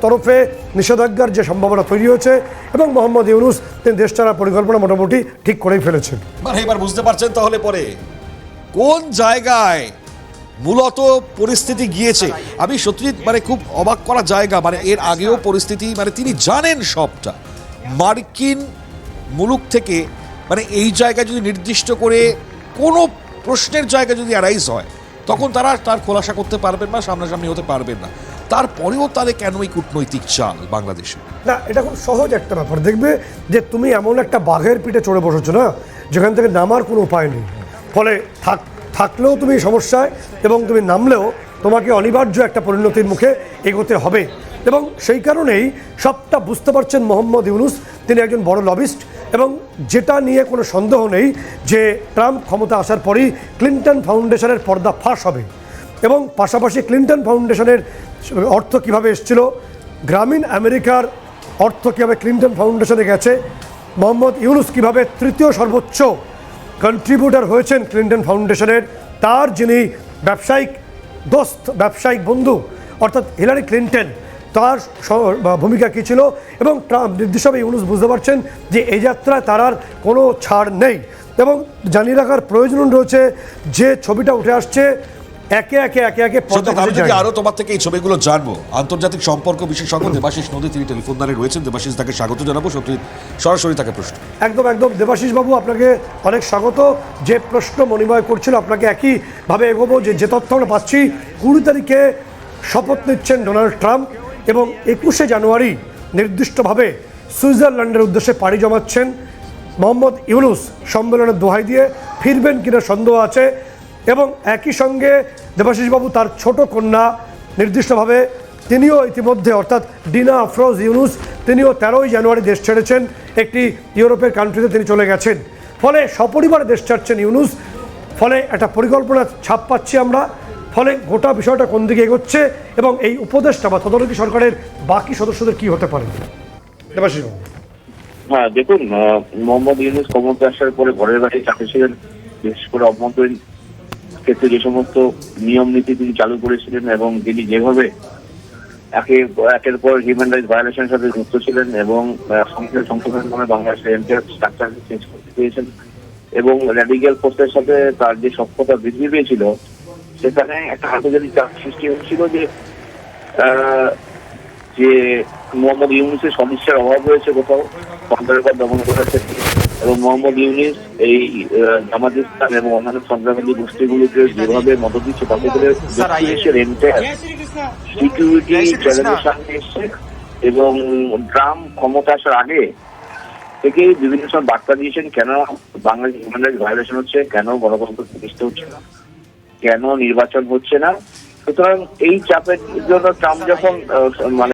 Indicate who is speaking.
Speaker 1: তরফে নিষেধাজ্ঞার যে সম্ভাবনা তৈরি হয়েছে এবং মোহাম্মদ ইউনূস তিনি দেশ ছাড়ার পরিকল্পনা মোটামুটি ঠিক করেই ফেলেছেন।
Speaker 2: মানে এবার বুঝতে পারছেন তাহলে পরে কোন জায়গায় মূলত পরিস্থিতি গিয়েছে। আমি সত্যি মানে খুব অবাক করা জায়গা, মানে এর আগেও পরিস্থিতি মানে তিনি জানেন সবটা। মার্কিন মুলুক থেকে মানে এই জায়গায় যদি নির্দিষ্ট করে কোনো প্রশ্নের জায়গা যদি অ্যারাইজ হয় তখন তারা তার খোলাসা করতে পারবেন না, সামনাসামনি হতে পারবেন না। তারপরেও তাদের কেন এই কূটনৈতিক চাল বাংলাদেশে?
Speaker 1: না, এটা খুব সহজ একটা ব্যাপার। দেখবে যে তুমি এমন একটা বাঘের পিঠে চড়ে বসেছো না, যেখান থেকে নামার কোনো উপায় নেই। ফলে থাকলেও তুমি সমস্যায় এবং তুমি নামলেও তোমাকে অনিবার্য একটা পরিণতির মুখে এগোতে হবে। এবং সেই কারণেই সবটা বুঝতে পারছেন মোহাম্মদ ইউনূস। তিনি একজন বড় লবিস্ট এবং যেটা নিয়ে কোনো সন্দেহ নেই যে ট্রাম্প ক্ষমতা আসার পরই ক্লিন্টন ফাউন্ডেশনের পর্দা ফাঁস হবে। এবং পাশাপাশি ক্লিন্টন ফাউন্ডেশনের অর্থ কিভাবে এসেছিল, গ্রামীণ আমেরিকার অর্থ কীভাবে ক্লিন্টন ফাউন্ডেশনে গেছে, মোহাম্মদ ইউনূস কীভাবে তৃতীয় সর্বোচ্চ কন্ট্রিবিউটার হয়েছেন ক্লিন্টন ফাউন্ডেশনের, তার যিনি ব্যবসায়িক দোস্ত, ব্যবসায়িক বন্ধু অর্থাৎ হিলারি ক্লিন্টন, তার ভূমিকা কী ছিল। এবং ট্রাম্প নির্দিষ্টভাবে ইউনূস বুঝতে পারছেন যে এই যাত্রায় তার আর কোনো ছাড় নেই। এবং জানিয়ে রাখার প্রয়োজন রয়েছে যে ছবিটা উঠে আসছে একে একে
Speaker 2: আরো তোমার থেকে এই ছবিগুলো জানবো। আন্তর্জাতিক সম্পর্ক বিশেষজ্ঞ দেবাশিস নদী তিনি টেলিফোন দ্বারে রয়েছেন। দেবাশিস, তাকে স্বাগত জানাবো। সরাসরি তাকে প্রশ্ন।
Speaker 1: একদম দেবাশিস বাবু, আপনাকে অনেক স্বাগত। যে প্রশ্ন মণিময় করছিল আপনাকে একইভাবে এগোবো। যে তথ্য আমরা পাচ্ছি, 20 তারিখে শপথ নিচ্ছেন ডোনাল্ড ট্রাম্প এবং 21শে জানুয়ারি নির্দিষ্টভাবে সুইজারল্যান্ডের উদ্দেশ্যে পাড়ি জমাচ্ছেন মোহাম্মদ ইউনূস। সম্মেলনের দোহাই দিয়ে ফিরবেন কিনা সন্দেহ আছে। এবং একই সঙ্গে দেবাশিসবাবু তার ছোট কন্যা নির্দিষ্টভাবে তিনিও ইতিমধ্যে অর্থাৎ ডিনা আফরোজ ইউনূস তিনিও 13ই জানুয়ারি দেশ ছেড়েছেন। একটি ইউরোপের কান্ট্রিতে তিনি চলে গেছেন। ফলে সপরিবারে দেশ ছাড়ছেন ইউনূস। ফলে একটা পরিকল্পনা ছাপ পাচ্ছি আমরা। ফলে গোটা বিষয়টা কোন দিকে এগোচ্ছে এবং এই উপদেষ্টা বা তদারকি সরকারের বাকি সদস্যদের কি হতে পারে দেবাশিসবাবু?
Speaker 3: হ্যাঁ, দেখুন, মোহাম্মদ ইউনূস ক্ষমতা আসার পরে ঘরের বাড়ি চাকরি ছিলেন। বিশেষ করে অভ্যন্তরীণ ক্ষেত্রে যে সমস্ত নিয়ম নীতি তিনি চালু করেছিলেন এবং তিনি যেভাবে একের পর হিউম্যান রাইটস ভায়োলেশনের সাথে যুক্ত ছিলেন এবং সংশোধনের নামে বাংলাদেশের এন্টায়ার স্ট্রাকচার চেঞ্জ করতে পেরেছেন এবং র্যাডিক্যাল ফোর্সের সাথে তার যে সক্ষতা বৃদ্ধি পেয়েছিল, সেখানে একটা আন্তর্জাতিক চাপ সৃষ্টি হয়েছিল যে মোহাম্মদ ইউনূসের সদিচ্ছার অভাব রয়েছে কোথাও সন্ত্রাসবাদ দমন করার ক্ষেত্রে। এবং মোহাম্মদ ইউনূস এই জামাত ইসলাম এবং অন্যান্য সন্ত্রাসবাদী গোষ্ঠীগুলোকে যেভাবে মদত দিচ্ছে তাতে করে দেশের এন্টায়ার সিকিউরিটি চ্যালেঞ্জের সামনে এসছে। এবং ট্রাম্প ক্ষমতা আসার আগে থেকে বিভিন্ন সময় বার্তা দিয়েছেন কেন বাংলাদেশ হিউম্যান রাইটস ভায়োলেশন হচ্ছে, কেন গণতন্ত্র প্রতিষ্ঠা হচ্ছে না, কেন নির্বাচন হচ্ছে না। সুতরাং এই চাপের জন্য ট্রাম্প যখন মানে